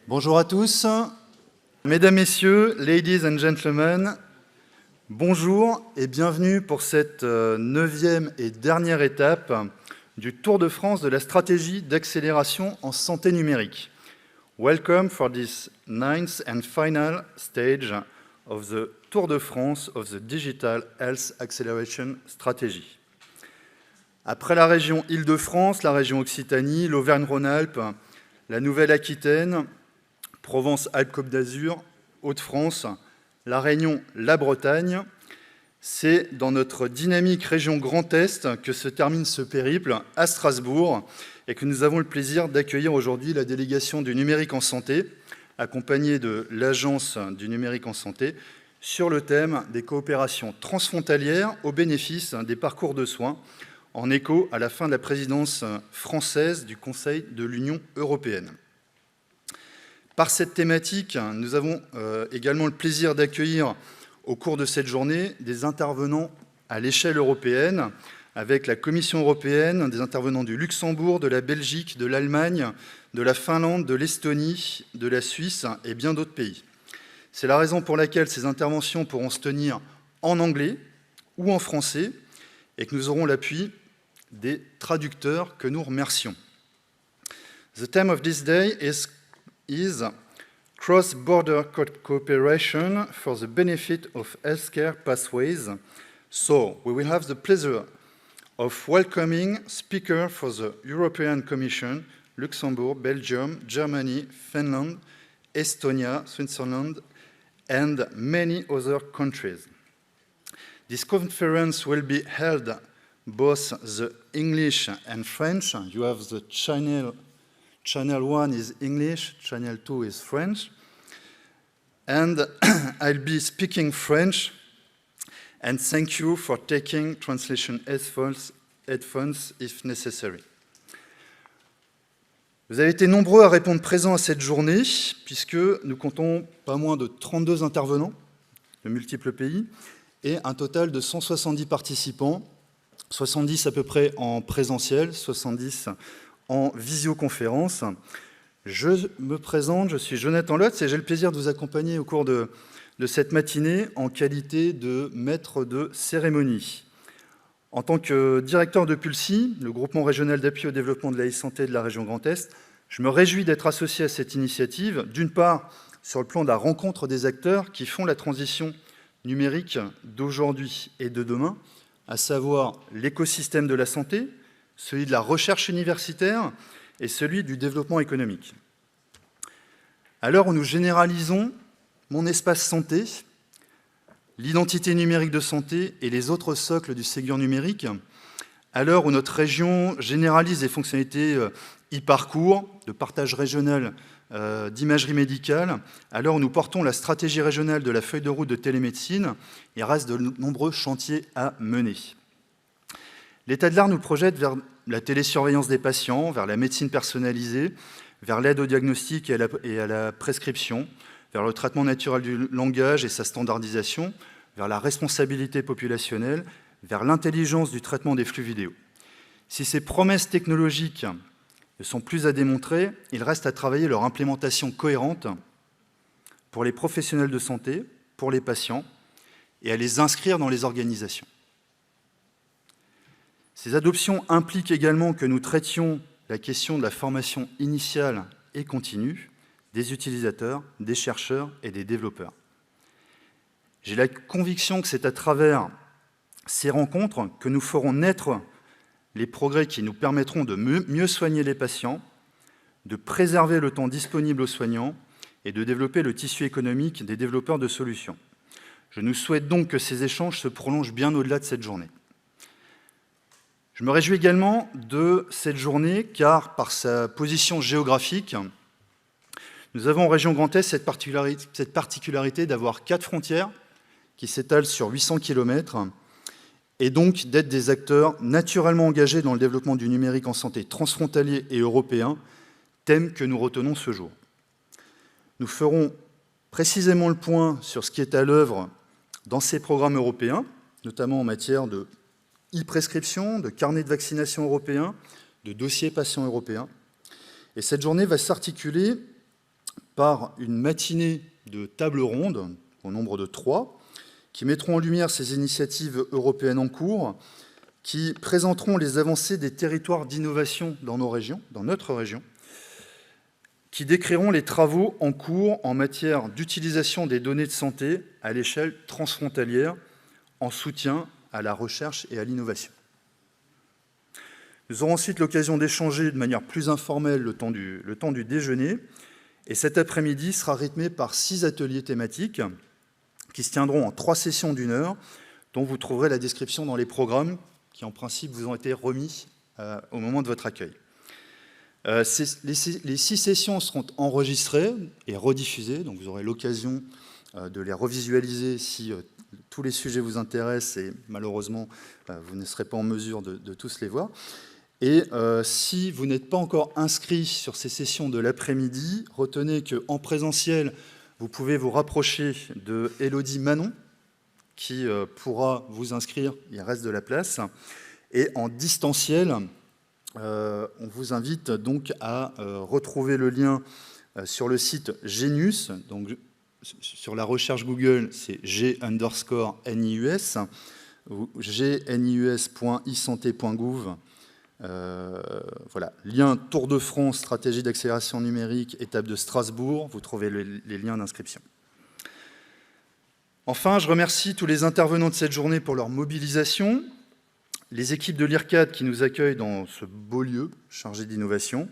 Bonjour à tous, mesdames, messieurs, ladies and gentlemen, bonjour et bienvenue pour cette 9e et dernière étape du Tour de France de la stratégie d'accélération en santé numérique. Welcome for this 9th and final stage of the Tour de France of the Digital Health Acceleration Strategy. Après la région Île-de-France, la région Occitanie, l'Auvergne-Rhône-Alpes, la Nouvelle-Aquitaine, Provence-Alpes-Côte d'Azur, Hauts-de-France, la Réunion, la Bretagne, c'est dans notre dynamique région Grand Est que se termine ce périple à Strasbourg et que nous avons le plaisir d'accueillir aujourd'hui la délégation du numérique en santé, accompagnée de l'Agence du numérique en santé, sur le thème des coopérations transfrontalières au bénéfice des parcours de soins, en écho à la fin de la présidence française du Conseil de l'Union européenne. Par cette thématique, nous avons également le plaisir d'accueillir au cours de cette journée des intervenants à l'échelle européenne, avec la Commission européenne, des intervenants du Luxembourg, de la Belgique, de l'Allemagne, de la Finlande, de l'Estonie, de la Suisse et bien d'autres pays. C'est la raison pour laquelle ces interventions pourront se tenir en anglais ou en français et que nous aurons l'appui des traducteurs que nous remercions. The theme of this day is cross-border cooperation for the benefit of healthcare pathways. So, we will have the pleasure of welcoming speakers for the European Commission, Luxembourg, Belgium, Germany, Finland, Estonia, Switzerland, and many other countries. This conference will be held both the English and French. You have the Channel 1 is English, Channel 2 is French. And I'll be speaking French, and thank you for taking translation headphones if necessary. Vous avez été nombreux à répondre présents à cette journée, puisque nous comptons pas moins de 32 intervenants de multiples pays, et un total de 170 participants, 70 à peu près en présentiel, 70 en visioconférence. Je me présente, je suis Jonathan Lotz et j'ai le plaisir de vous accompagner au cours de cette matinée en qualité de maître de cérémonie. En tant que directeur de Pulsi, le groupement régional d'appui au développement de la e-santé de la région Grand Est, je me réjouis d'être associé à cette initiative, d'une part sur le plan de la rencontre des acteurs qui font la transition numérique d'aujourd'hui et de demain, à savoir l'écosystème de la santé, celui de la recherche universitaire et celui du développement économique. À l'heure où nous généralisons mon espace santé, l'identité numérique de santé et les autres socles du Ségur numérique, à l'heure où notre région généralise les fonctionnalités e-parcours, de partage régional d'imagerie médicale, à l'heure où nous portons la stratégie régionale de la feuille de route de télémédecine, il reste de nombreux chantiers à mener. L'état de l'art nous projette vers la télésurveillance des patients, vers la médecine personnalisée, vers l'aide au diagnostic et à la prescription, vers le traitement naturel du langage et sa standardisation, vers la responsabilité populationnelle, vers l'intelligence du traitement des flux vidéo. Si ces promesses technologiques ne sont plus à démontrer, il reste à travailler leur implémentation cohérente pour les professionnels de santé, pour les patients, et à les inscrire dans les organisations. Ces adoptions impliquent également que nous traitions la question de la formation initiale et continue des utilisateurs, des chercheurs et des développeurs. J'ai la conviction que c'est à travers ces rencontres que nous ferons naître les progrès qui nous permettront de mieux soigner les patients, de préserver le temps disponible aux soignants et de développer le tissu économique des développeurs de solutions. Je nous souhaite donc que ces échanges se prolongent bien au-delà de cette journée. Je me réjouis également de cette journée car, par sa position géographique, nous avons en région Grand Est cette particularité d'avoir 4 frontières qui s'étalent sur 800 km et donc d'être des acteurs naturellement engagés dans le développement du numérique en santé transfrontalier et européen, thème que nous retenons ce jour. Nous ferons précisément le point sur ce qui est à l'œuvre dans ces programmes européens, notamment en matière de e-prescription, de carnet de vaccination européen, de dossier patient européen. Et cette journée va s'articuler par une matinée de tables rondes, au nombre de 3, qui mettront en lumière ces initiatives européennes en cours, qui présenteront les avancées des territoires d'innovation dans nos régions, dans notre région, qui décriront les travaux en cours en matière d'utilisation des données de santé à l'échelle transfrontalière en soutien à la recherche et à l'innovation. Nous aurons ensuite l'occasion d'échanger de manière plus informelle le temps du déjeuner, et cet après-midi sera rythmé par 6 ateliers thématiques qui se tiendront en 3 sessions d'1 heure, dont vous trouverez la description dans les programmes qui, en principe, vous ont été remis au moment de votre accueil. Les 6 sessions seront enregistrées et rediffusées, donc vous aurez l'occasion de les revisualiser si tous les sujets vous intéressent, et malheureusement, vous ne serez pas en mesure de tous les voir. Et si vous n'êtes pas encore inscrit sur ces sessions de l'après-midi, retenez qu'en présentiel, vous pouvez vous rapprocher de Élodie Manon, qui pourra vous inscrire, il reste de la place. Et en distanciel, on vous invite donc à retrouver le lien sur le site Genius. Donc, sur la recherche Google, c'est G_NIUS, ou gnius.isanté.gouv. Voilà, lien Tour de France, stratégie d'accélération numérique, étape de Strasbourg, vous trouvez les liens d'inscription. Enfin, je remercie tous les intervenants de cette journée pour leur mobilisation, les équipes de l'IRCAD qui nous accueillent dans ce beau lieu chargé d'innovation,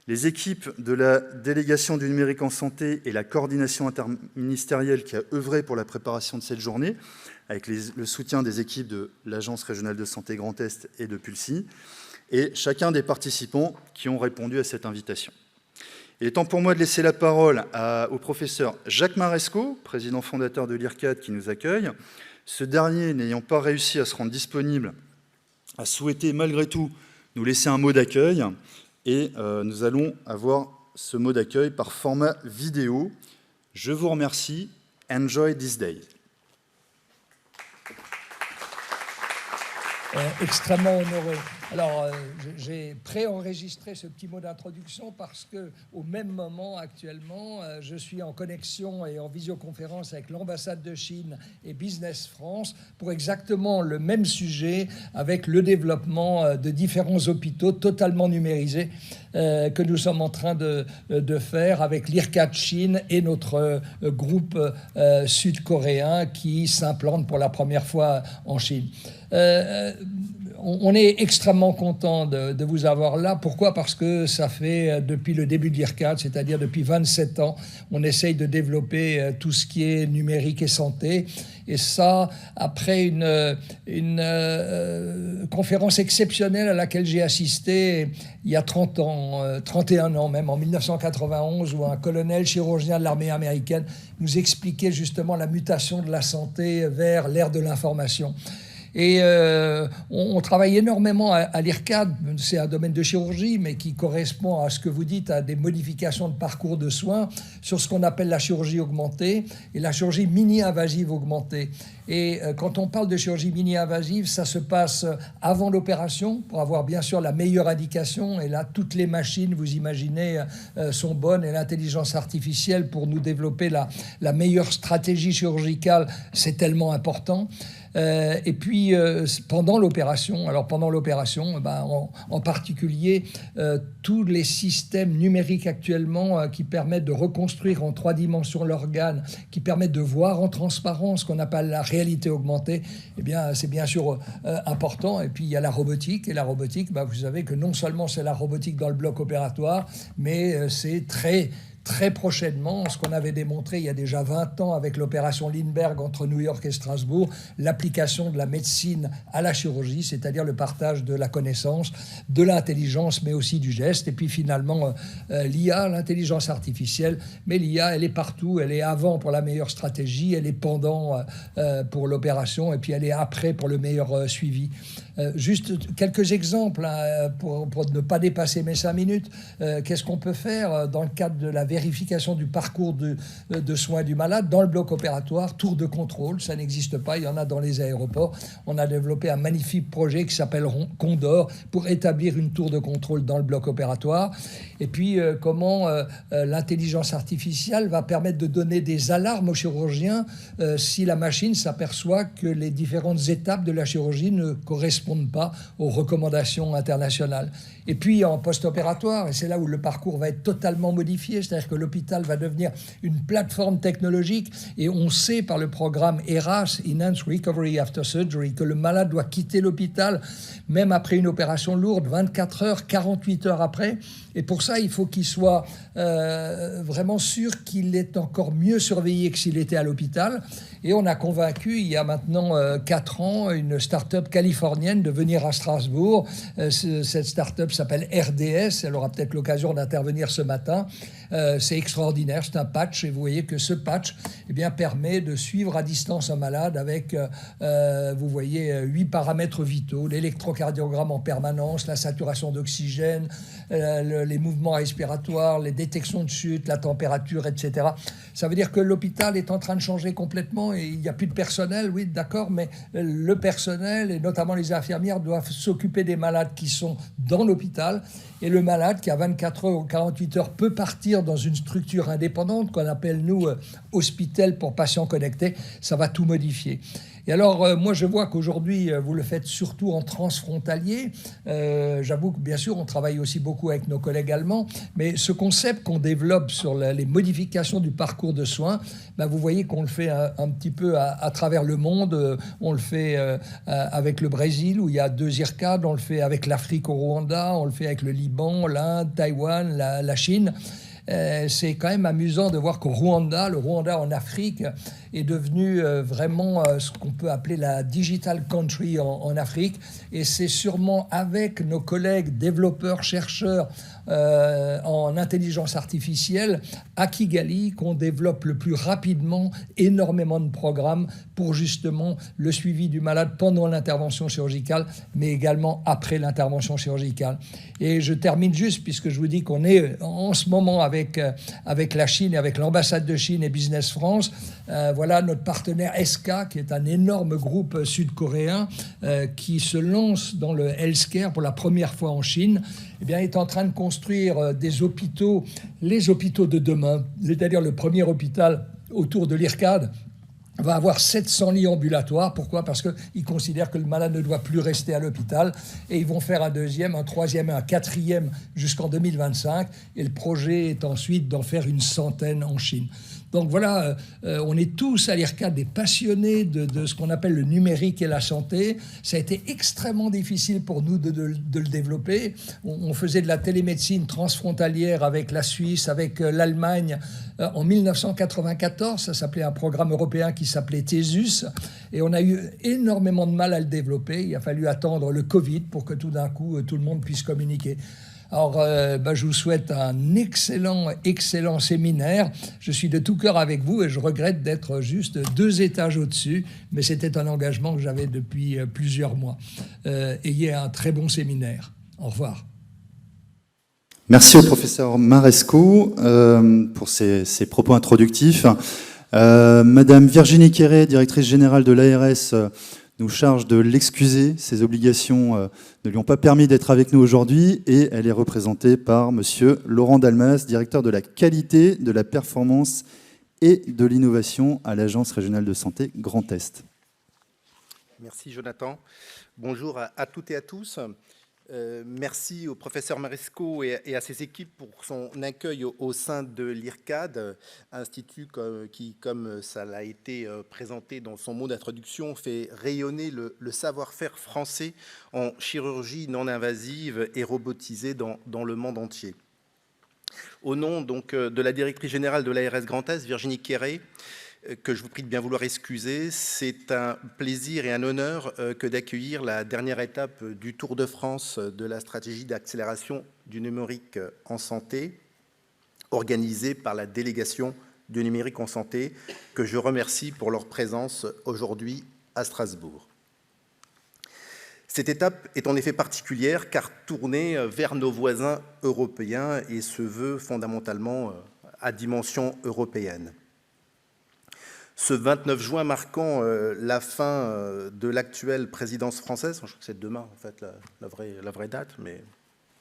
les équipes de la délégation du numérique en santé et la coordination interministérielle qui a œuvré pour la préparation de cette journée, avec le soutien des équipes de l'Agence régionale de santé Grand Est et de Pulsi, et chacun des participants qui ont répondu à cette invitation. Il est temps pour moi de laisser la parole au professeur Jacques Marescot, président fondateur de l'IRCAD, qui nous accueille. Ce dernier, n'ayant pas réussi à se rendre disponible, a souhaité malgré tout nous laisser un mot d'accueil, et nous allons avoir ce mot d'accueil par format vidéo. Je vous remercie. Enjoy this day. Extrêmement honoré. Alors, j'ai préenregistré ce petit mot d'introduction parce qu'au même moment, actuellement, je suis en connexion et en visioconférence avec l'ambassade de Chine et Business France pour exactement le même sujet, avec le développement de différents hôpitaux totalement numérisés que nous sommes en train de faire avec l'IRCAD Chine et notre groupe sud-coréen qui s'implante pour la première fois en Chine. On est extrêmement content de vous avoir là. Pourquoi ? Parce que ça fait depuis le début de l'IRCAD, c'est-à-dire depuis 27 ans, on essaye de développer tout ce qui est numérique et santé. Et ça, après une conférence exceptionnelle à laquelle j'ai assisté il y a 30 ans, 31 ans même, en 1991, où un colonel chirurgien de l'armée américaine nous expliquait justement la mutation de la santé vers l'ère de l'information. Et on travaille énormément à l'IRCAD, c'est un domaine de chirurgie, mais qui correspond à ce que vous dites, à des modifications de parcours de soins sur ce qu'on appelle la chirurgie augmentée et la chirurgie mini-invasive augmentée. Et quand on parle de chirurgie mini-invasive, ça se passe avant l'opération pour avoir bien sûr la meilleure indication. Et là, toutes les machines, vous imaginez, sont bonnes, et l'intelligence artificielle pour nous développer la meilleure stratégie chirurgicale, c'est tellement important. Et puis pendant l'opération, en particulier tous les systèmes numériques actuellement qui permettent de reconstruire en 3 dimensions l'organe, qui permettent de voir en transparence, ce qu'on appelle la réalité augmentée, eh bien c'est bien sûr important. Et puis il y a la robotique, et la robotique, vous savez que non seulement c'est la robotique dans le bloc opératoire, mais c'est très prochainement, ce qu'on avait démontré il y a déjà 20 ans avec l'opération Lindbergh entre New York et Strasbourg, l'application de la médecine à la chirurgie, c'est-à-dire le partage de la connaissance, de l'intelligence, mais aussi du geste. Et puis finalement, l'IA, l'intelligence artificielle, mais l'IA, elle est partout, elle est avant pour la meilleure stratégie, elle est pendant pour l'opération, et puis elle est après pour le meilleur suivi. Juste quelques exemples hein, pour ne pas dépasser mes 5 minutes. Qu'est-ce qu'on peut faire dans le cadre de la vérification du parcours de soins du malade dans le bloc opératoire? Tour de contrôle, ça n'existe pas, il y en a dans les aéroports. On a développé un magnifique projet qui s'appelle Condor pour établir une tour de contrôle dans le bloc opératoire. Et puis comment l'intelligence artificielle va permettre de donner des alarmes aux chirurgiens si la machine s'aperçoit que les différentes étapes de la chirurgie ne correspondent pas aux recommandations internationales. Et puis en post-opératoire, et c'est là où le parcours va être totalement modifié, c'est-à-dire que l'hôpital va devenir une plateforme technologique, et on sait par le programme ERAS, Enhanced Recovery After Surgery, que le malade doit quitter l'hôpital, même après une opération lourde, 24 heures, 48 heures après. Et pour ça, il faut qu'il soit vraiment sûr qu'il est encore mieux surveillé que s'il était à l'hôpital. Et on a convaincu, il y a maintenant 4 ans, une start-up californienne de venir à Strasbourg. Cette start-up s'appelle RDS. Elle aura peut-être l'occasion d'intervenir ce matin. C'est extraordinaire, c'est un patch. Et vous voyez que ce patch eh bien, permet de suivre à distance un malade avec, vous voyez, 8 paramètres vitaux, l'électrocardiogramme en permanence, la saturation d'oxygène, les mouvements respiratoires, les détections de chute, la température, etc. Ça veut dire que l'hôpital est en train de changer complètement et il n'y a plus de personnel, oui, d'accord, mais le personnel, et notamment les infirmières, doivent s'occuper des malades qui sont dans l'hôpital. Et le malade qui, à 24 heures ou 48 heures, peut partir dans une structure indépendante qu'on appelle, nous, hospital pour patients connectés. Ça va tout modifier. Et alors, moi, je vois qu'aujourd'hui, vous le faites surtout en transfrontalier. J'avoue que, bien sûr, on travaille aussi beaucoup avec nos collègues allemands. Mais ce concept qu'on développe sur les modifications du parcours de soins, ben, vous voyez qu'on le fait un petit peu à travers le monde. On le fait avec le Brésil, où il y a 2 IRCAD. On le fait avec l'Afrique au Rwanda. On le fait avec le Liban, l'Inde, Taïwan, la Chine. C'est quand même amusant de voir qu'au Rwanda, le Rwanda en Afrique, est devenu vraiment ce qu'on peut appeler la digital country en Afrique. Et c'est sûrement avec nos collègues développeurs, chercheurs en intelligence artificielle à Kigali qu'on développe le plus rapidement énormément de programmes pour justement le suivi du malade pendant l'intervention chirurgicale, mais également après l'intervention chirurgicale. Et je termine juste, puisque je vous dis qu'on est en ce moment avec la Chine et avec l'ambassade de Chine et Business France. Voilà notre partenaire SK, qui est un énorme groupe sud-coréen qui se lance dans le healthcare pour la première fois en Chine. Eh bien, est en train de construire des hôpitaux, les hôpitaux de demain, c'est-à-dire le premier hôpital autour de l'IRCAD va avoir 700 lits ambulatoires. Pourquoi? Parce qu'ils considèrent que le malade ne doit plus rester à l'hôpital. Et ils vont faire un 2e, un 3e et un 4e jusqu'en 2025. Et le projet est ensuite d'en faire une centaine en Chine. Donc voilà, on est tous à l'IRCAD des passionnés de ce qu'on appelle le numérique et la santé. Ça a été extrêmement difficile pour nous de le développer. On faisait de la télémédecine transfrontalière avec la Suisse, avec l'Allemagne en 1994. Ça s'appelait un programme européen qui s'appelait THESUS. Et on a eu énormément de mal à le développer. Il a fallu attendre le Covid pour que tout d'un coup, tout le monde puisse communiquer. Alors, je vous souhaite un excellent séminaire. Je suis de tout cœur avec vous et je regrette d'être juste 2 étages au-dessus, mais c'était un engagement que j'avais depuis plusieurs mois. Ayez un très bon séminaire. Au revoir. Merci au professeur Maresco pour ces propos introductifs. Madame Virginie Quéré, directrice générale de l'ARS, nous charge de l'excuser. Ses obligations ne lui ont pas permis d'être avec nous aujourd'hui et elle est représentée par monsieur Laurent Dalmas, directeur de la qualité, de la performance et de l'innovation à l'Agence régionale de santé Grand Est. Merci Jonathan. Bonjour à toutes et à tous. Merci au professeur Maresco et à ses équipes pour son accueil au sein de l'IRCAD, institut qui, comme ça l'a été présenté dans son mot d'introduction, fait rayonner le savoir-faire français en chirurgie non invasive et robotisée dans le monde entier. Au nom donc de la directrice générale de l'ARS Grand Est, Virginie Quéré, que je vous prie de bien vouloir excuser, c'est un plaisir et un honneur que d'accueillir la dernière étape du Tour de France de la stratégie d'accélération du numérique en santé, organisée par la délégation du numérique en santé, que je remercie pour leur présence aujourd'hui à Strasbourg. Cette étape est en effet particulière car tournée vers nos voisins européens et se veut fondamentalement à dimension européenne. Ce 29 juin marquant la fin de l'actuelle présidence française, je crois que c'est demain en fait la vraie date, mais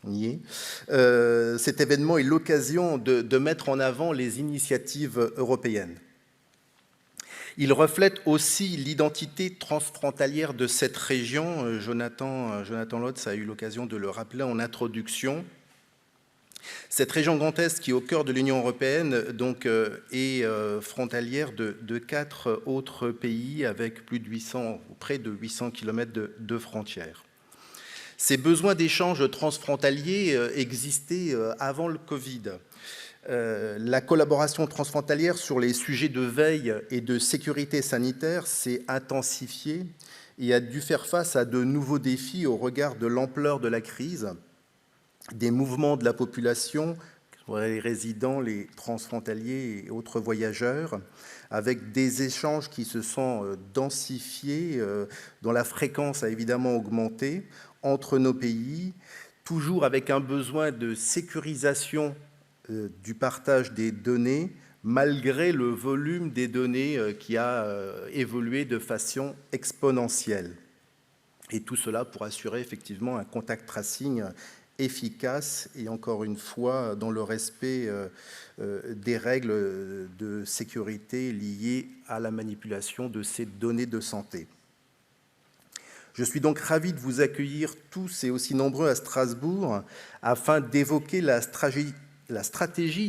on y est, cet événement est l'occasion de mettre en avant les initiatives européennes. Il reflète aussi l'identité transfrontalière de cette région. Jonathan Lotz a eu l'occasion de le rappeler en introduction. Cette région Grand Est, qui est au cœur de l'Union européenne, donc, est frontalière de 4 autres pays avec plus de 800, près de 800 km de frontières. Ces besoins d'échanges transfrontaliers existaient avant le Covid. La collaboration transfrontalière sur les sujets de veille et de sécurité sanitaire s'est intensifiée et a dû faire face à de nouveaux défis au regard de l'ampleur de la crise, des mouvements de la population, les résidents, les transfrontaliers et autres voyageurs, avec des échanges qui se sont densifiés, dont la fréquence a évidemment augmenté entre nos pays, toujours avec un besoin de sécurisation du partage des données, malgré le volume des données qui a évolué de façon exponentielle. Et tout cela pour assurer effectivement un contact tracing efficace et encore une fois dans le respect des règles de sécurité liées à la manipulation de ces données de santé. Je suis donc ravi de vous accueillir tous et aussi nombreux à Strasbourg afin d'évoquer la stratégie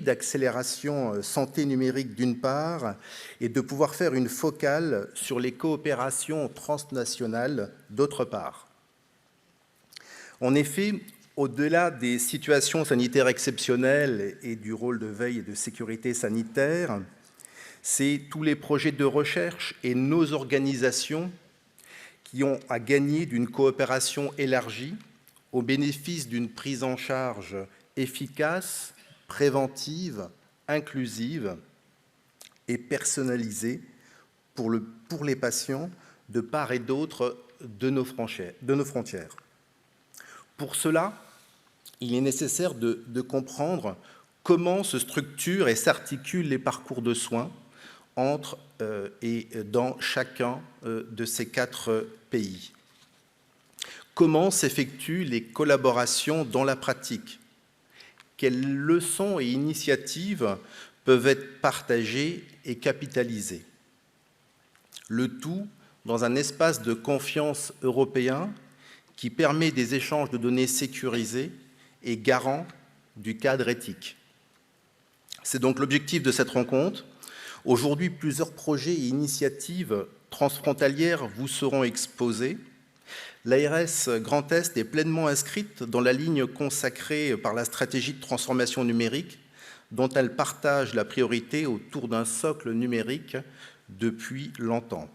d'accélération santé numérique d'une part et de pouvoir faire une focale sur les coopérations transnationales d'autre part. En effet, au-delà des situations sanitaires exceptionnelles et du rôle de veille et de sécurité sanitaire, c'est tous les projets de recherche et nos organisations qui ont à gagner d'une coopération élargie au bénéfice d'une prise en charge efficace, préventive, inclusive et personnalisée pour les patients de part et d'autre de nos frontières. Pour cela, il est nécessaire de comprendre comment se structurent et s'articulent les parcours de soins entre et dans chacun de ces 4 pays. Comment s'effectuent les collaborations dans la pratique? Quelles leçons et initiatives peuvent être partagées et capitalisées? Le tout dans un espace de confiance européen qui permet des échanges de données sécurisés et garant du cadre éthique. C'est donc l'objectif de cette rencontre. Aujourd'hui, plusieurs projets et initiatives transfrontalières vous seront exposés. L'ARS Grand Est est pleinement inscrite dans la ligne consacrée par la stratégie de transformation numérique dont elle partage la priorité autour d'un socle numérique depuis longtemps.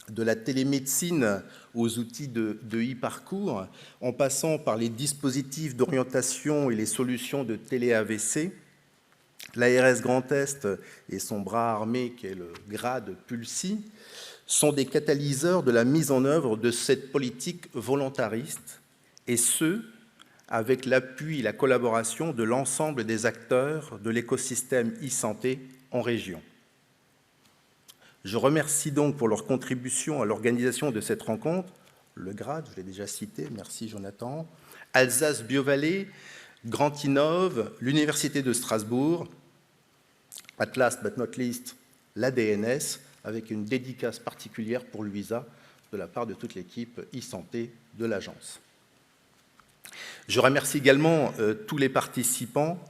De la télémédecine aux outils de e-parcours, en passant par les dispositifs d'orientation et les solutions de télé-AVC, l'ARS Grand Est et son bras armé, qui est le GRAD Pulsi, sont des catalyseurs de la mise en œuvre de cette politique volontariste, et ce, avec l'appui et la collaboration de l'ensemble des acteurs de l'écosystème e-santé en région. Je remercie donc pour leur contribution à l'organisation de cette rencontre, le GRAD, je l'ai déjà cité, merci Jonathan, Alsace Biovallée, Grand Innov, l'Université de Strasbourg, at last but not least, la DNS, avec une dédicace particulière pour Louisa de la part de toute l'équipe e-santé de l'agence. Je remercie également tous les participants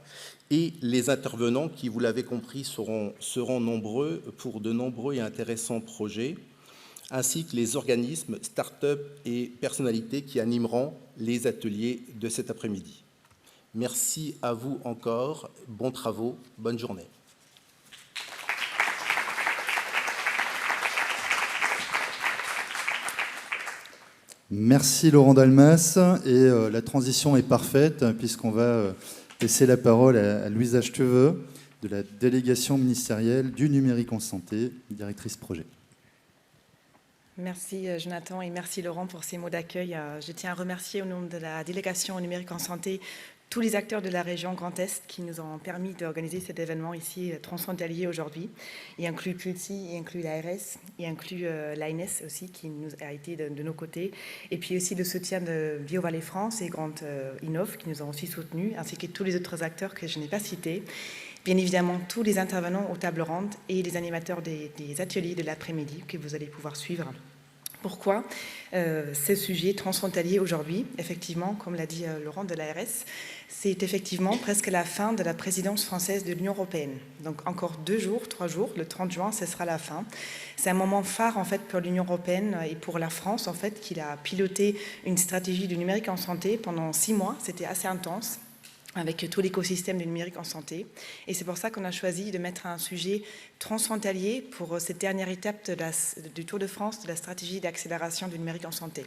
et les intervenants qui, vous l'avez compris, seront nombreux pour de nombreux et intéressants projets, ainsi que les organismes, start-up et personnalités qui animeront les ateliers de cet après-midi. Merci à vous encore, bons travaux, bonne journée. Merci Laurent Dalmas, et la transition est parfaite puisqu'on va laisser la parole à Louisa Stövö de la délégation ministérielle du numérique en santé, directrice projet. Merci Jonathan et merci Laurent pour ces mots d'accueil. Je tiens à remercier au nom de la délégation au numérique en santé tous les acteurs de la région Grand Est qui nous ont permis d'organiser cet événement ici transfrontalier aujourd'hui. Il inclut CLTI, il inclut l'ARS, il inclut l'ANS aussi qui nous a été de nos côtés, et puis aussi le soutien de BioValley France et Grand Innov qui nous ont aussi soutenus, ainsi que tous les autres acteurs que je n'ai pas cités. Bien évidemment, tous les intervenants aux tables rondes et les animateurs des ateliers de l'après-midi que vous allez pouvoir suivre. Pourquoi ce sujet transfrontalier aujourd'hui? Effectivement, comme l'a dit Laurent de l'ARS, c'est effectivement presque la fin de la présidence française de l'Union européenne. Donc encore 3 jours, le 30 juin, ce sera la fin. C'est un moment phare en fait pour l'Union européenne et pour la France en fait, qu'il a piloté une stratégie du numérique en santé pendant 6 mois. C'était assez intense, avec tout l'écosystème du numérique en santé. Et c'est pour ça qu'on a choisi de mettre un sujet transfrontalier pour cette dernière étape du Tour de France de la stratégie d'accélération du numérique en santé.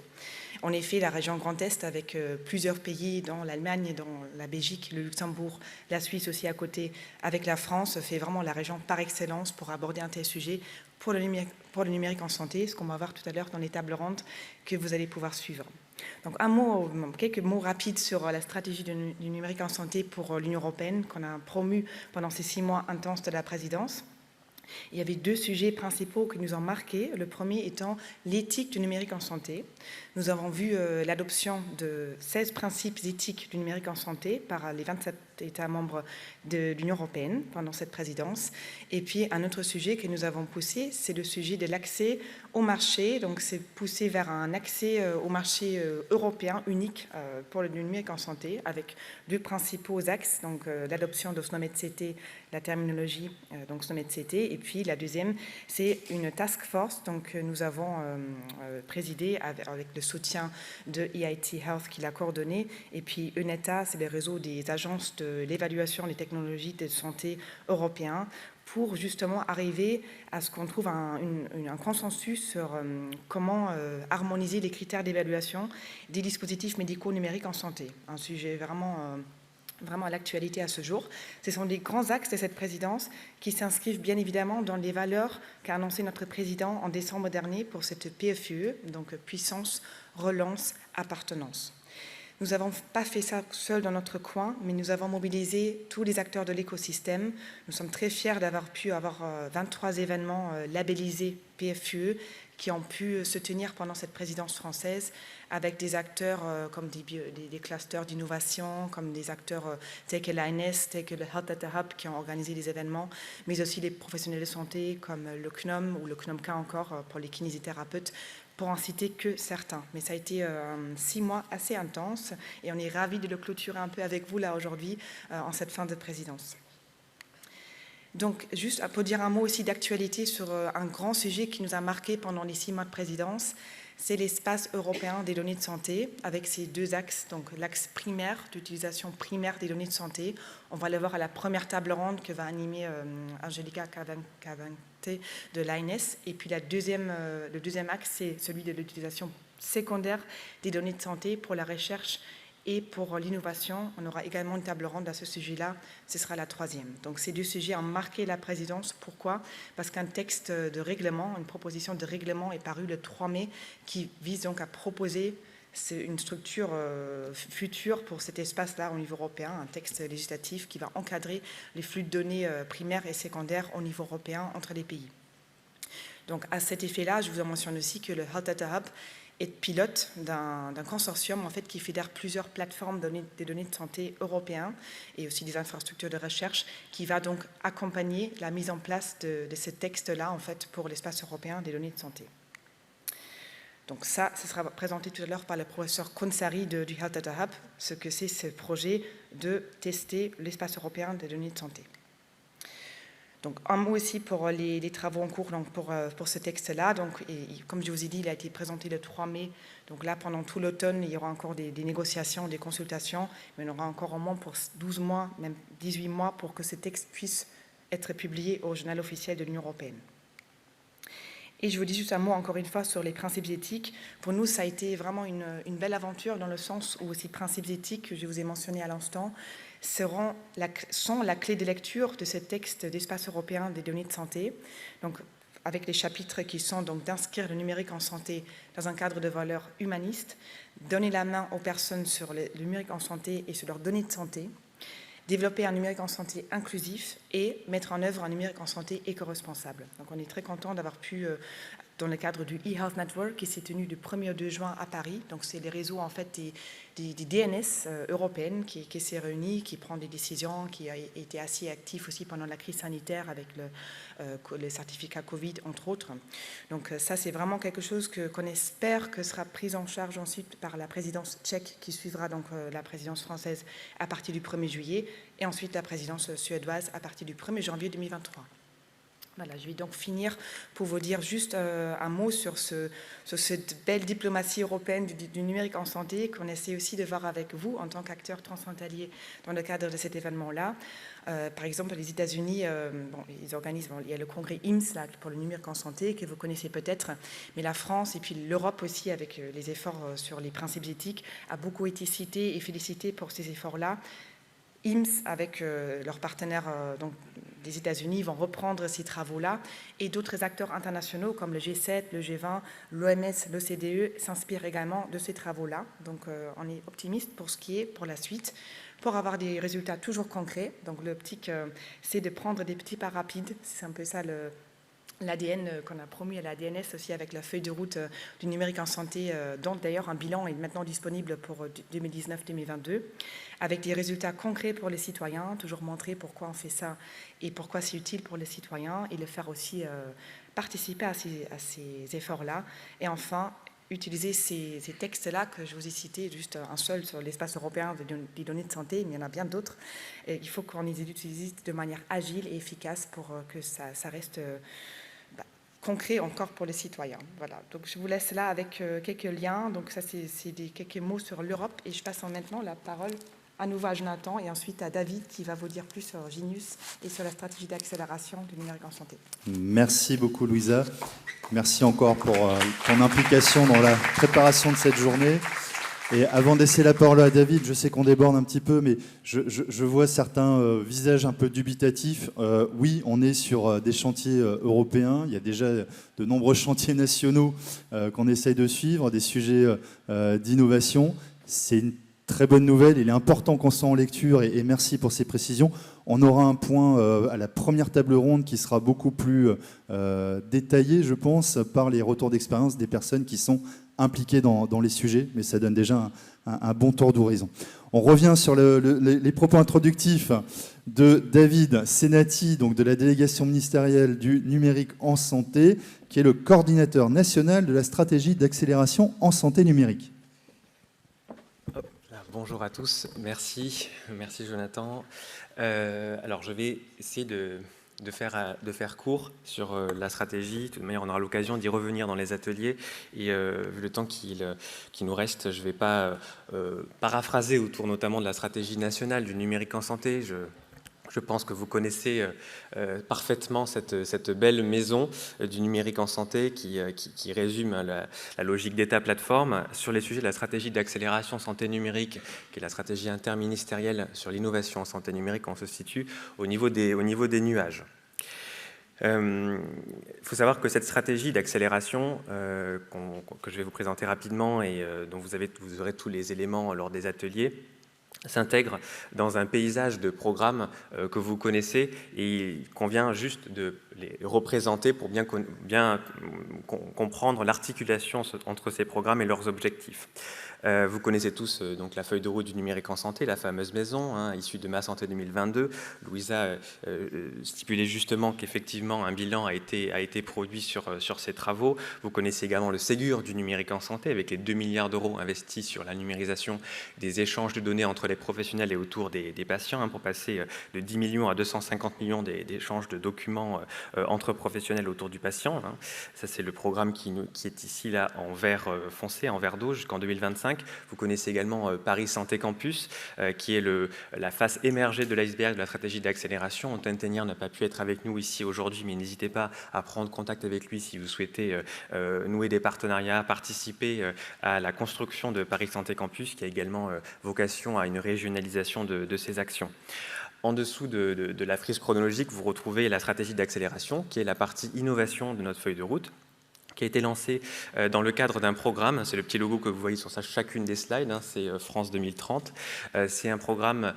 En effet, la région Grand Est, avec plusieurs pays, dont l'Allemagne, dont la Belgique, le Luxembourg, la Suisse aussi à côté, avec la France, fait vraiment la région par excellence pour aborder un tel sujet pour le numérique en santé, ce qu'on va voir tout à l'heure dans les tables rondes que vous allez pouvoir suivre. Donc quelques mots rapides sur la stratégie du numérique en santé pour l'Union européenne qu'on a promue pendant ces 6 mois intenses de la présidence. Il y avait 2 sujets principaux qui nous ont marqués. Le premier étant l'éthique du numérique en santé. Nous avons vu l'adoption de 16 principes éthiques du numérique en santé par les 27 États membres de l'Union européenne pendant cette présidence. Et puis un autre sujet que nous avons poussé, c'est le sujet de l'accès au marché. Donc c'est poussé vers un accès au marché européen unique pour le numérique en santé, avec 2 principaux axes, donc l'adoption de SNOMED-CT, la terminologie donc SNOMED-CT, et puis la deuxième, c'est une task force donc nous avons présidé avec le soutien de EIT Health qui l'a coordonné, et puis EUNETA, c'est le réseau des agences de l'évaluation des technologies de santé européens, pour justement arriver à ce qu'on trouve un consensus sur comment harmoniser les critères d'évaluation des dispositifs médicaux numériques en santé. Un sujet vraiment à l'actualité à ce jour. Ce sont des grands axes de cette présidence qui s'inscrivent bien évidemment dans les valeurs qu'a annoncé notre président en décembre dernier pour cette PFUE, donc puissance, relance, appartenance. Nous n'avons pas fait ça seul dans notre coin, mais nous avons mobilisé tous les acteurs de l'écosystème. Nous sommes très fiers d'avoir pu avoir 23 événements labellisés PFUE qui ont pu se tenir pendant cette présidence française avec des acteurs comme des clusters d'innovation, comme des acteurs tels que l'ANS, tels que le Health Data Hub qui ont organisé des événements, mais aussi les professionnels de santé comme le CNOM ou le CNOMK encore pour les kinésithérapeutes, pour en citer que certains. Mais ça a été 6 mois assez intenses et on est ravis de le clôturer un peu avec vous là aujourd'hui en cette fin de présidence. Donc, juste pour dire un mot aussi d'actualité sur un grand sujet qui nous a marqué pendant les 6 mois de présidence, c'est l'espace européen des données de santé, avec ces 2 axes, donc l'axe primaire, d'utilisation primaire des données de santé. On va le voir à la première table ronde que va animer Angelica Cavante de l'ANS. Et puis le deuxième axe, c'est celui de l'utilisation secondaire des données de santé pour la recherche et pour l'innovation. On aura également une table ronde à ce sujet-là, ce sera la 3e. Donc ces 2 sujets ont marqué la présidence. Pourquoi? Parce qu'un texte de règlement, une proposition de règlement est parue le 3 mai qui vise donc à proposer une structure future pour cet espace-là au niveau européen, un texte législatif qui va encadrer les flux de données primaires et secondaires au niveau européen entre les pays. Donc à cet effet-là, je vous en mentionne aussi que le Health Data Hub est pilote d'un consortium en fait, qui fédère plusieurs plateformes des données de santé européens et aussi des infrastructures de recherche qui va donc accompagner la mise en place de ce texte-là en fait, pour l'espace européen des données de santé. Donc ça sera présenté tout à l'heure par le professeur Konsari du Health Data Hub, ce que c'est ce projet de tester l'espace européen des données de santé. Donc, un mot aussi pour les travaux en cours donc pour ce texte-là. Donc, comme je vous ai dit, il a été présenté le 3 mai. Donc là, pendant tout l'automne, il y aura encore des négociations, des consultations, mais on aura encore au moins pour 12 mois, même 18 mois, pour que ce texte puisse être publié au journal officiel de l'Union européenne. Et je vous dis juste un mot, encore une fois, sur les principes éthiques. Pour nous, ça a été vraiment une belle aventure dans le sens où ces principes éthiques que je vous ai mentionnés à l'instant sont la clé de lecture de ce texte d'espace européen des données de santé. Donc, avec les chapitres qui sont donc d'inscrire le numérique en santé dans un cadre de valeurs humanistes, donner la main aux personnes sur le numérique en santé et sur leurs données de santé, développer un numérique en santé inclusif et mettre en œuvre un numérique en santé éco-responsable. Donc on est très content d'avoir pu, dans le cadre du eHealth Network, qui s'est tenu du 1er au 2 juin à Paris, donc c'est les réseaux en fait des DNS européennes qui s'est réunie, qui prend des décisions, qui a été assez actif aussi pendant la crise sanitaire avec le certificat Covid, entre autres. Donc ça, c'est vraiment quelque chose qu'on espère que sera pris en charge ensuite par la présidence tchèque, qui suivra donc la présidence française à partir du 1er juillet, et ensuite la présidence suédoise à partir du 1er janvier 2023. Voilà, je vais donc finir pour vous dire juste un mot sur cette belle diplomatie européenne du numérique en santé qu'on essaie aussi de voir avec vous en tant qu'acteurs transfrontaliers dans le cadre de cet événement-là. Par exemple, les États-Unis, ils organisent, il y a le congrès IMSS là, pour le numérique en santé que vous connaissez peut-être, mais la France et puis l'Europe aussi avec les efforts sur les principes éthiques a beaucoup été citée et félicitée pour ces efforts-là. IMSS, avec leurs partenaires donc, des États-Unis, vont reprendre ces travaux-là et d'autres acteurs internationaux comme le G7, le G20, l'OMS, l'OCDE s'inspirent également de ces travaux-là. Donc on est optimiste pour ce qui est pour la suite, pour avoir des résultats toujours concrets. Donc l'optique, c'est de prendre des petits pas rapides, c'est un peu ça l'ADN qu'on a promu à la DNS aussi avec la feuille de route du numérique en santé, dont d'ailleurs un bilan est maintenant disponible pour 2019-2022, avec des résultats concrets pour les citoyens, toujours montrer pourquoi on fait ça et pourquoi c'est utile pour les citoyens, et le faire aussi participer à ces efforts-là. Et enfin, utiliser ces textes-là que je vous ai cités, juste un seul sur l'espace européen des données de santé, mais il y en a bien d'autres. Et il faut qu'on les utilise de manière agile et efficace pour que ça reste concret encore pour les citoyens. Voilà. Donc je vous laisse là avec quelques liens. Donc ça, c'est quelques mots sur l'Europe. Et je passe maintenant la parole à nouveau à Jonathan et ensuite à David qui va vous dire plus sur Genius et sur la stratégie d'accélération du numérique en santé. Merci beaucoup, Louisa. Merci encore pour ton implication dans la préparation de cette journée. Et avant de laisser la parole à David, je sais qu'on déborde un petit peu, mais je vois certains visages un peu dubitatifs. Oui, on est sur des chantiers européens. Il y a déjà de nombreux chantiers nationaux qu'on essaye de suivre, des sujets d'innovation. C'est une très bonne nouvelle. Il est important qu'on soit en lecture et merci pour ces précisions. On aura un point à la première table ronde qui sera beaucoup plus détaillé, je pense, par les retours d'expérience des personnes qui sont impliqués dans les sujets, mais ça donne déjà un bon tour d'horizon. On revient sur les propos introductifs de David Senati, donc de la délégation ministérielle du numérique en santé, qui est le coordinateur national de la stratégie d'accélération en santé numérique. Bonjour à tous, merci Jonathan. Alors je vais essayer de faire court sur la stratégie. De toute manière, on aura l'occasion d'y revenir dans les ateliers. Et vu le temps qui nous reste, je ne vais pas paraphraser autour notamment de la stratégie nationale du numérique en santé. Je pense que vous connaissez parfaitement cette belle maison du numérique en santé qui résume la logique d'État-plateforme sur les sujets de la stratégie d'accélération santé numérique, qui est la stratégie interministérielle sur l'innovation en santé numérique. On se situe au niveau des nuages. Il faut savoir que cette stratégie d'accélération que je vais vous présenter rapidement et dont vous aurez tous les éléments lors des ateliers, s'intègre dans un paysage de programmes que vous connaissez et il convient juste de les représenter pour bien comprendre l'articulation entre ces programmes et leurs objectifs. Vous connaissez tous donc la feuille de route du numérique en santé, la fameuse maison, issue de Ma Santé 2022. Louisa stipulait justement qu'effectivement un bilan a été produit sur ces travaux. Vous connaissez également le Ségur du numérique en santé, avec les 2 milliards d'euros investis sur la numérisation des échanges de données entre les professionnels et autour des patients, pour passer de 10 millions à 250 millions d'échanges de documents entre professionnels autour du patient. Ça, c'est le programme qui est ici là en vert foncé, en vert d'eau jusqu'en 2025. Vous connaissez également Paris Santé Campus, qui est la face émergée de l'iceberg de la stratégie d'accélération. Antoine Tenière n'a pas pu être avec nous ici aujourd'hui, mais n'hésitez pas à prendre contact avec lui si vous souhaitez nouer des partenariats, participer à la construction de Paris Santé Campus, qui a également vocation à une régionalisation de ces actions. En dessous de la frise chronologique, vous retrouvez la stratégie d'accélération, qui est la partie innovation de notre feuille de route, qui a été lancé dans le cadre d'un programme. C'est le petit logo que vous voyez sur chacune des slides, c'est France 2030. C'est un programme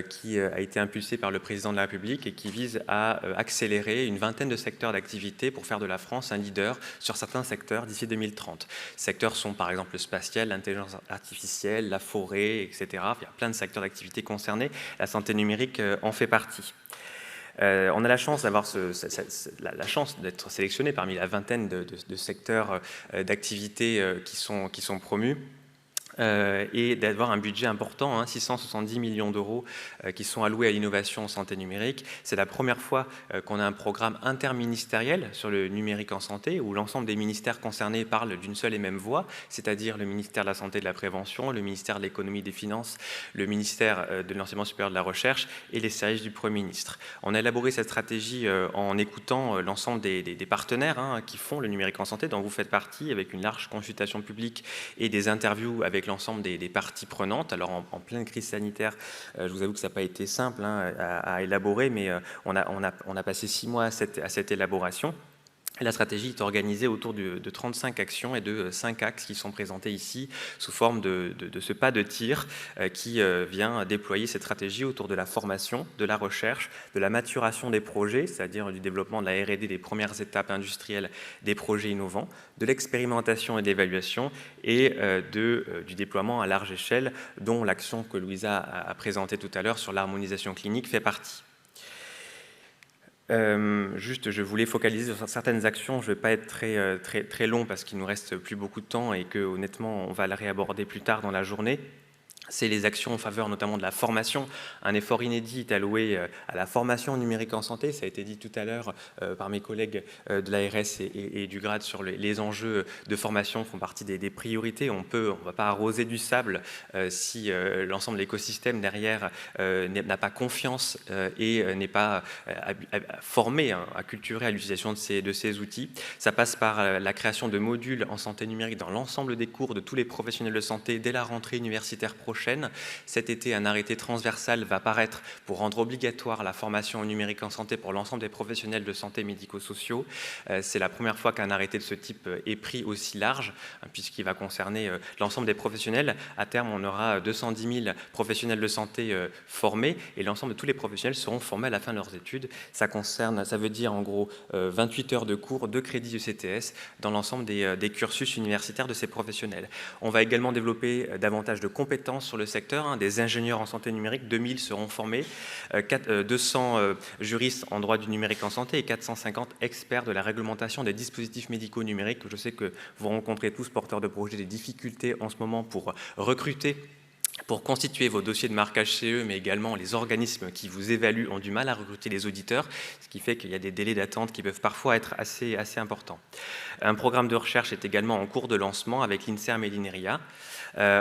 qui a été impulsé par le président de la République et qui vise à accélérer une vingtaine de secteurs d'activité pour faire de la France un leader sur certains secteurs d'ici 2030. Ces secteurs sont par exemple le spatial, l'intelligence artificielle, la forêt, etc. Il y a plein de secteurs d'activité concernés. La santé numérique en fait partie. On a la chance d'avoir la chance d'être sélectionné parmi la vingtaine de secteurs d'activité qui sont promus. Et d'avoir un budget important, 670 millions d'euros qui sont alloués à l'innovation en santé numérique. C'est la première fois qu'on a un programme interministériel sur le numérique en santé, où l'ensemble des ministères concernés parlent d'une seule et même voix, c'est-à-dire le ministère de la Santé et de la Prévention, le ministère de l'Économie et des Finances, le ministère de l'Enseignement supérieur et de la Recherche et les services du Premier ministre. On a élaboré cette stratégie en écoutant l'ensemble des partenaires qui font le numérique en santé, dont vous faites partie, avec une large consultation publique et des interviews avec l'ensemble des parties prenantes. Alors en pleine crise sanitaire, je vous avoue que ça n'a pas été simple à élaborer, mais on a passé 6 mois à cette élaboration. La stratégie est organisée autour de 35 actions et de 5 axes qui sont présentés ici sous forme de ce pas de tir qui vient déployer cette stratégie autour de la formation, de la recherche, de la maturation des projets, c'est-à-dire du développement de la R&D des premières étapes industrielles des projets innovants, de l'expérimentation et de l'évaluation et du déploiement à large échelle, dont l'action que Louisa a présentée tout à l'heure sur l'harmonisation clinique fait partie. Juste, je voulais focaliser sur certaines actions. Je ne vais pas être très long parce qu'il ne nous reste plus beaucoup de temps et que, honnêtement, on va la réaborder plus tard dans la journée. C'est les actions en faveur notamment de la formation. Un effort inédit est alloué à la formation numérique en santé. Ça a été dit tout à l'heure par mes collègues de l'ARS et du GRAD sur les enjeux de formation font partie des priorités. On ne va pas arroser du sable si l'ensemble de l'écosystème derrière n'a pas confiance et n'est pas formé, acculturé à l'utilisation de ces outils. Ça passe par la création de modules en santé numérique dans l'ensemble des cours de tous les professionnels de santé dès la rentrée universitaire prochaine. Cet été, un arrêté transversal va paraître pour rendre obligatoire la formation au numérique en santé pour l'ensemble des professionnels de santé médico-sociaux. C'est la première fois qu'un arrêté de ce type est pris aussi large, puisqu'il va concerner l'ensemble des professionnels. À terme, on aura 210 000 professionnels de santé formés et l'ensemble de tous les professionnels seront formés à la fin de leurs études. Ça veut dire en gros 28 heures de cours, 2 crédits ECTS dans l'ensemble des cursus universitaires de ces professionnels. On va également développer davantage de compétences sur le secteur, des ingénieurs en santé numérique, 2000 seront formés, 200 juristes en droit du numérique en santé et 450 experts de la réglementation des dispositifs médicaux numériques. Je sais que vous rencontrez tous, porteurs de projets, des difficultés en ce moment pour recruter, pour constituer vos dossiers de marquage CE, mais également les organismes qui vous évaluent ont du mal à recruter les auditeurs, ce qui fait qu'il y a des délais d'attente qui peuvent parfois être assez importants. Un programme de recherche est également en cours de lancement avec l'INSERM et l'INERIA.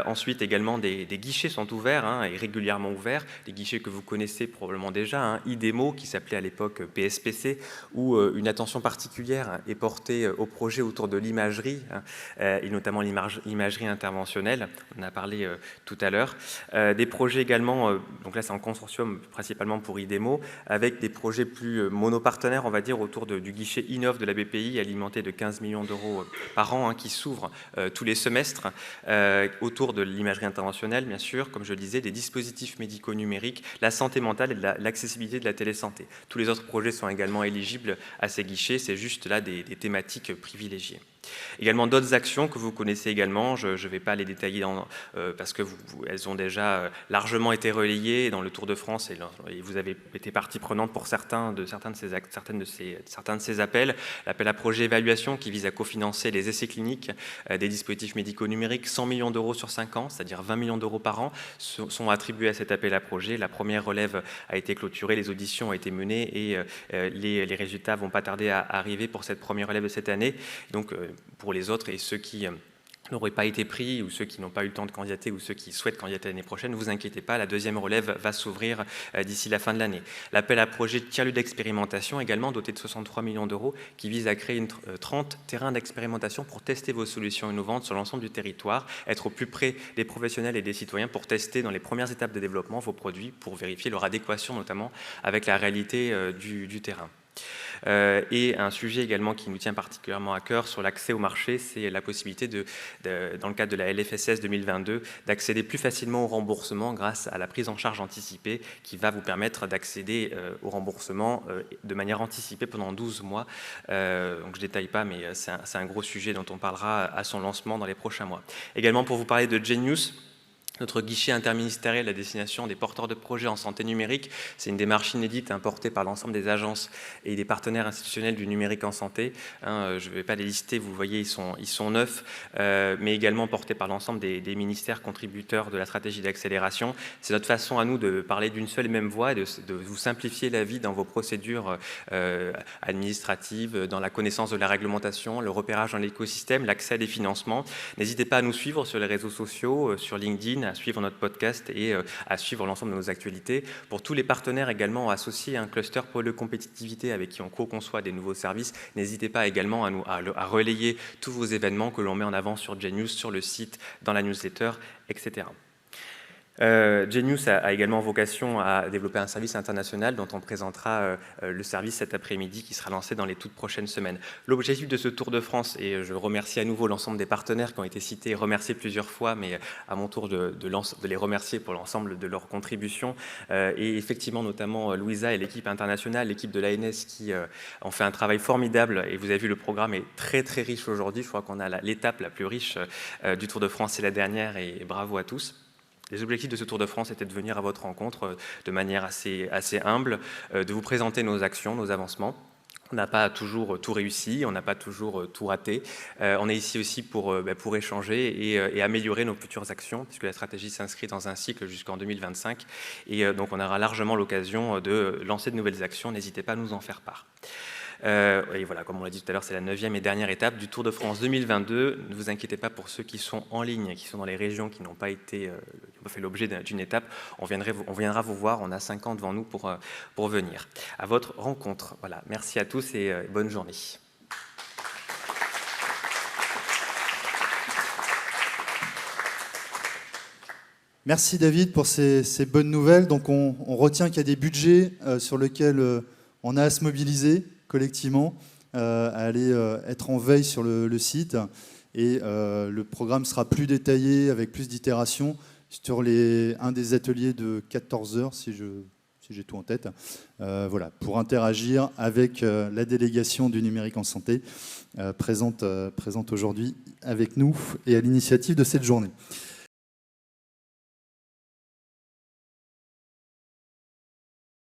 Ensuite, également, des guichets sont ouverts et régulièrement ouverts, des guichets que vous connaissez probablement déjà, IDEMO, qui s'appelait à l'époque PSPC, où une attention particulière est portée au projet autour de l'imagerie, et notamment l'imagerie interventionnelle, on en a parlé tout à l'heure. Des projets également, donc là c'est en consortium principalement pour IDEMO, avec des projets plus monopartenaires, on va dire, autour du guichet Innov de la BPI, alimenté de 15 millions d'euros par an, qui s'ouvre tous les semestres, autour de l'imagerie interventionnelle, bien sûr, comme je le disais, des dispositifs médicaux numériques, la santé mentale et l'accessibilité de la télésanté. Tous les autres projets sont également éligibles à ces guichets, c'est juste là des thématiques privilégiées. Également d'autres actions que vous connaissez également, je ne vais pas les détailler parce que elles ont déjà largement été relayées dans le Tour de France et vous avez été partie prenante pour certains de ces appels. L'appel à projet évaluation qui vise à cofinancer les essais cliniques des dispositifs médicaux numériques, 100 millions d'euros sur 5 ans, c'est-à-dire 20 millions d'euros par an, sont attribués à cet appel à projet. La première relève a été clôturée, les auditions ont été menées et les résultats ne vont pas tarder à arriver pour cette première relève de cette année. Donc, pour les autres et ceux qui n'auraient pas été pris, ou ceux qui n'ont pas eu le temps de candidater, ou ceux qui souhaitent candidater l'année prochaine, ne vous inquiétez pas, la deuxième relève va s'ouvrir d'ici la fin de l'année. L'appel à projet tiers-lieu d'expérimentation, également doté de 63 millions d'euros, qui vise à créer 30 terrains d'expérimentation pour tester vos solutions innovantes sur l'ensemble du territoire, être au plus près des professionnels et des citoyens pour tester dans les premières étapes de développement vos produits, pour vérifier leur adéquation notamment avec la réalité du terrain. Et un sujet également qui nous tient particulièrement à cœur sur l'accès au marché, c'est la possibilité, dans le cadre de la LFSS 2022, d'accéder plus facilement au remboursement grâce à la prise en charge anticipée qui va vous permettre d'accéder au remboursement de manière anticipée pendant 12 mois. Donc je ne détaille pas, mais c'est un gros sujet dont on parlera à son lancement dans les prochains mois. Également pour vous parler de Genius, notre guichet interministériel à destination des porteurs de projets en santé numérique. C'est une démarche inédite portée par l'ensemble des agences et des partenaires institutionnels du numérique en santé. Je ne vais pas les lister, vous voyez, ils sont 9, mais également portés par l'ensemble des ministères contributeurs de la stratégie d'accélération. C'est notre façon à nous de parler d'une seule et même voix et de vous simplifier la vie dans vos procédures administratives, dans la connaissance de la réglementation, le repérage dans l'écosystème, l'accès à des financements. N'hésitez pas à nous suivre sur les réseaux sociaux, sur LinkedIn, à suivre notre podcast et à suivre l'ensemble de nos actualités. Pour tous les partenaires également associés à un cluster pôle de compétitivité avec qui on co-conçoit des nouveaux services, n'hésitez pas également à relayer tous vos événements que l'on met en avant sur Genius, sur le site, dans la newsletter, etc. Genius a également vocation à développer un service international dont on présentera le service cet après-midi qui sera lancé dans les toutes prochaines semaines. L'objectif de ce Tour de France, et je remercie à nouveau l'ensemble des partenaires qui ont été cités et remerciés plusieurs fois, mais à mon tour de les remercier pour l'ensemble de leurs contributions, et effectivement notamment Louisa et l'équipe internationale, l'équipe de l'ANS qui ont fait un travail formidable, et vous avez vu le programme est très très riche aujourd'hui. Je crois qu'on a l'étape la plus riche du Tour de France, c'est la dernière, et bravo à tous. Les objectifs de ce Tour de France étaient de venir à votre rencontre de manière assez humble, de vous présenter nos actions, nos avancements. On n'a pas toujours tout réussi, on n'a pas toujours tout raté. On est ici aussi pour échanger et améliorer nos futures actions, puisque la stratégie s'inscrit dans un cycle jusqu'en 2025. Et donc on aura largement l'occasion de lancer de nouvelles actions. N'hésitez pas à nous en faire part. Et voilà, comme on l'a dit tout à l'heure, c'est la 9e et dernière étape du Tour de France 2022. Ne vous inquiétez pas pour ceux qui sont en ligne, qui sont dans les régions qui n'ont pas fait l'objet d'une étape. On viendra vous voir, on a 5 ans devant nous pour venir à votre rencontre. Voilà, merci à tous et bonne journée. Merci David pour ces bonnes nouvelles. Donc on retient qu'il y a des budgets sur lesquels on a à se mobiliser collectivement, à aller être en veille sur le site. Et le programme sera plus détaillé, avec plus d'itérations, sur un des ateliers de 14h, si j'ai tout en tête, voilà, pour interagir avec la délégation du numérique en santé, présente aujourd'hui avec nous et à l'initiative de cette journée.